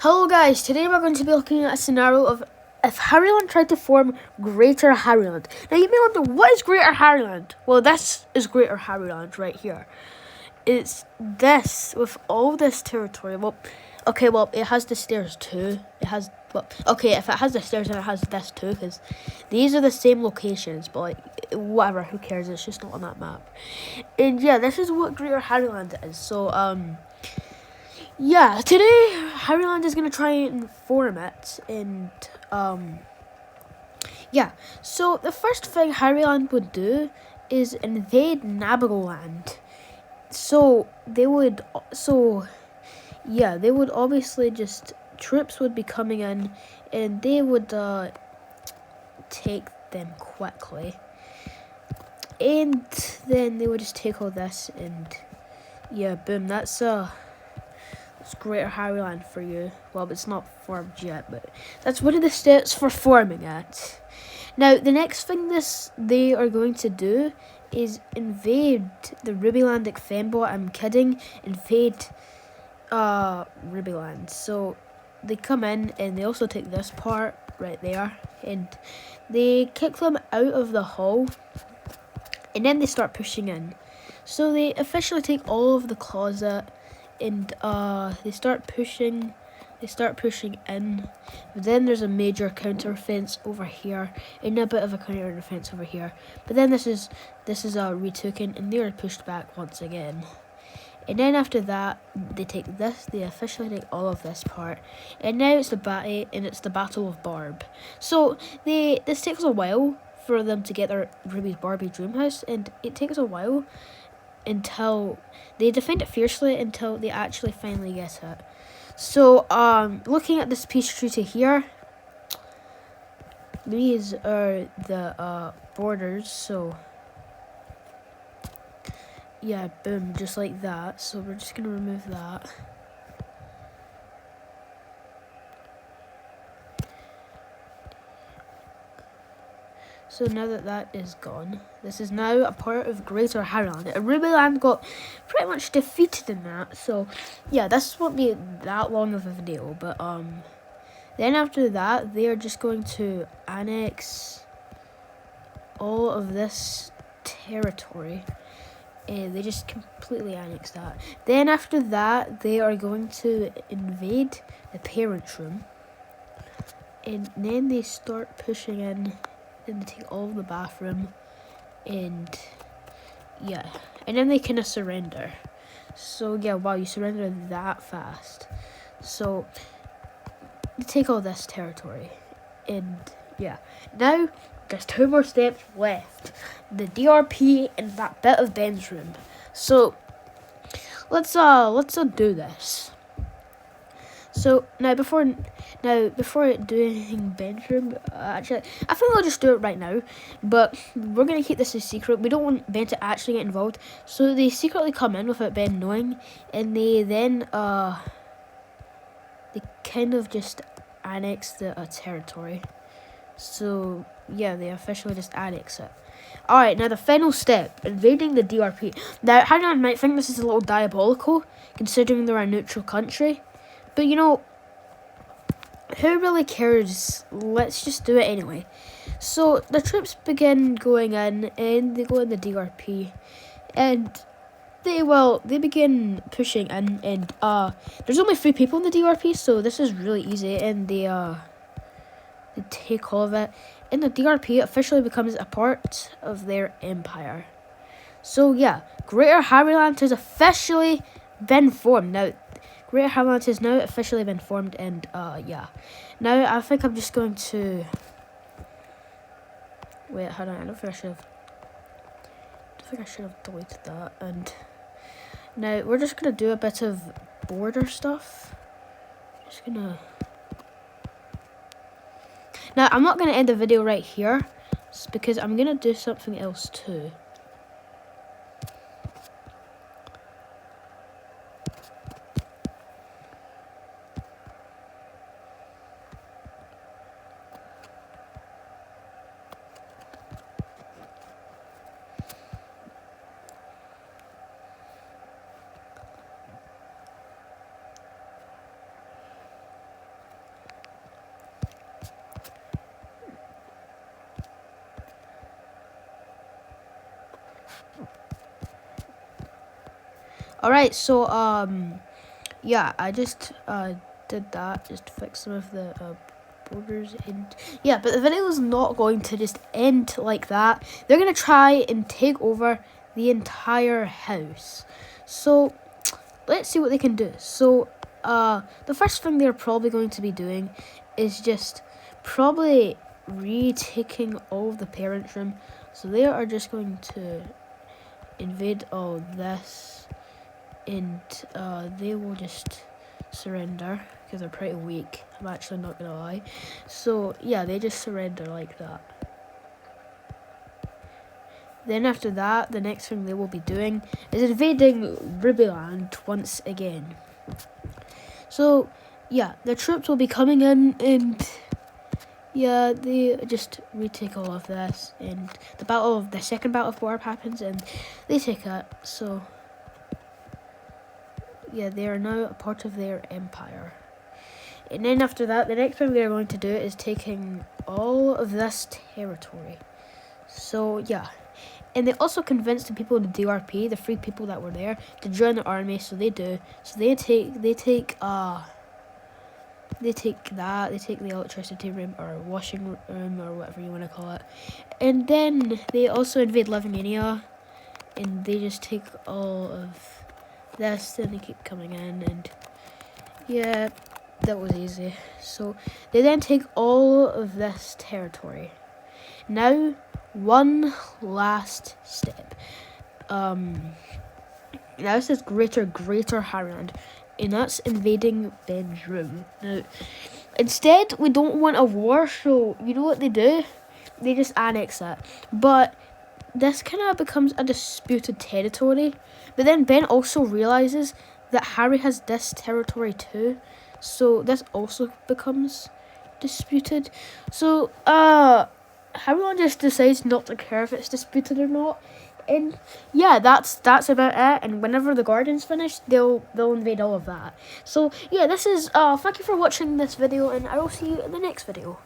Hello guys, today we're going to be looking at a scenario of if HarryLand tried to form Greater HarryLand. Now you may wonder, what is Greater HarryLand? Well, this is Greater HarryLand right here. It's this, with all this territory. Well, it has the stairs too. If it has the stairs, then it has this too, because these are the same locations, but like, whatever, who cares, it's just not on that map. And yeah, this is what Greater HarryLand is. So, yeah, today HarryLand is gonna try and form it, and yeah. So the first thing HarryLand would do is invade Naboland. They would obviously just troops would be coming in, and they would take them quickly, and then they would just take all this, and yeah, boom. That's It's Greater HarryLand for you. Well, it's not formed yet, but that's one of the steps for forming it. Now, the next thing they are going to do is invade the RubyLand Fembot. I'm kidding. Invade RubyLand. So they come in and they also take this part right there, and they kick them out of the hall, and then they start pushing in. So they officially take all of the closet, and they start pushing in. But then there's a major counter fence over here, and a bit of a counter fence over here. But then this is retaken, and they are pushed back once again. And then after that, they take this. They officially take all of this part, and now it's the Battle of Barb. So this takes a while for them to get their Ruby's Barbie dream house, and it takes a while until they defend it fiercely until they actually finally get it. So looking at this peace treaty here, these are the borders. So yeah, boom, just like that. So we're just gonna remove that. So now that is gone, this is now a part of Greater HarryLand. RubyLand got pretty much defeated in that. So yeah, this won't be that long of a video. But then after that, they are just going to annex all of this territory. And they just completely annex that. Then after that, they are going to invade the parents' room, and then they start pushing in. And they take all of the bathroom, and yeah, and then they kind of surrender. So yeah, wow, you surrender that fast. So you take all this territory, and yeah, now there's 2 more steps left: the DRP and that bit of Ben's room. So let's do this. So now before doing bedroom, actually, I think I'll just do it right now. But we're gonna keep this a secret. We don't want Ben to actually get involved. So they secretly come in without Ben knowing, and they then they kind of just annex the territory. So yeah, they officially just annex it. Alright, now the final step, invading the DRP. Now, HarryLand might think this is a little diabolical, considering they're a neutral country. But you know, who really cares? Let's just do it anyway. So the troops begin going in, and they go in the DRP, and they begin pushing in, and there's only 3 people in the DRP, so this is really easy, and they take all of it, and the DRP officially becomes a part of their empire. So yeah, Greater HarryLand has officially been formed. Now, Greater HarryLand has now officially been formed, and yeah. Now I think I'm just going to wait. Hold on, I don't think I should have deleted that. And now we're just gonna do a bit of border stuff. Just gonna. Now I'm not gonna end the video right here, because I'm gonna do something else too. Alright, so yeah, I just did that just to fix some of the borders. And yeah, but the video is not going to just end like that. They're gonna try and take over the entire house. So let's see what they can do. So the first thing they're probably going to be doing is just probably retaking all of the parents' room. So they are just going to invade all this, and they will just surrender because they're pretty weak. I'm actually not gonna lie. So yeah, they just surrender like that. Then after that, the next thing they will be doing is invading RubyLand once again. So yeah, the troops will be coming in, and yeah, they just retake all of this, and the second battle of Warp happens, and they take it. So yeah, they are now a part of their empire. And then after that, the next thing they're going to do is taking all of this territory. So yeah, and they also convinced the people in the DRP, the 3 people that were there, to join the army. So they do. So they take the electricity room or washing room or whatever you want to call it, and then they also invade Livingania, and they just take all of this. Then they keep coming in, and yeah, that was easy. So they then take all of this territory. Now, one last step. Now this is greater HarryLand, and that's invading Bedroom. Now, instead, we don't want a war, so you know what they do? They just annex it. But this kind of becomes a disputed territory. But then Ben also realizes that Harry has this territory too, so this also becomes disputed. So HarryLand just decides not to care if it's disputed or not. And yeah, that's about it. And whenever the garden's finished, they'll invade all of that. So yeah, this is thank you for watching this video, and I will see you in the next video.